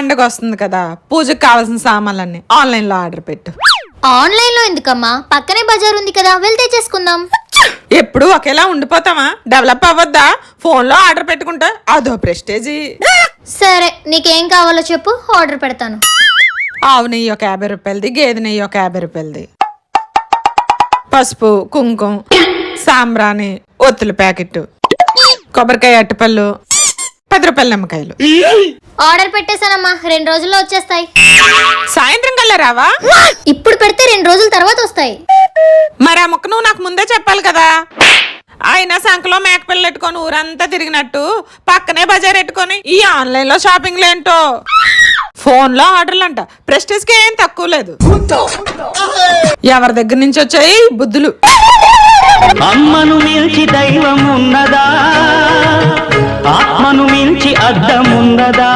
పండుగ వస్తుంది కదా, పూజకు కావాల్సిన సామాన్లన్నీ ఆన్లైన్ లో ఆర్డర్ పెట్టు. ఆన్లైన్ లో ఎందుకమ్మా, పక్కనే బజార్ ఉంది కదా, వెళ్తే చేసుకుందాం. ఎప్పుడు ఒకేలా ఉండిపోతామా? డెవలప్ అవ్వద్దా? ఫోన్ లో ఆర్డర్ పెట్టుకుంటా అదో ప్రెస్టేజీ. సరే, నీకేం కావాలో చెప్పు, ఆర్డర్ పెడతాను. ఆవు నెయ్యి ఒక 50 రూపాయలది, గేదె నెయ్యి ఒక 50 రూపాయలది, పసుపు, కుంకుమ, సాంబ్రాణి, ఒత్తుల ప్యాకెట్, కొబ్బరికాయ అట్టిపళ్ళు, 10 రూపాయల నిమ్మకాయలు. ఆర్డర్ పెట్టేశానమ్మా, 2 రోజుల్లో వచ్చేస్తాయి. సాయంత్రం కల్లా రావా? ఇప్పుడు పెడితే 2 రోజుల తర్వాత వస్తాయి. మరి ఆ ముక్క నువ్వు నాకు ముందే చెప్పాలి కదా. ఆయన సంకలో మేకపిల్లలు పెట్టుకొని ఊరంతా తిరిగినట్టు పక్కనే బజార్ పెట్టుకొని ఈ ఆన్లైన్ లో షాపింగ్లు ఏంటో. ఫోన్ లో ఆర్డర్లు అంట, ప్రెస్టేజ్ కి ఏం తక్కువ లేదు. ఎవరి దగ్గర నుంచి వచ్చాయి బుద్ధులు? అమ్మను మించి దైవం ఉన్నదా, ఆత్మను మించి అద్దం ఉన్నదా?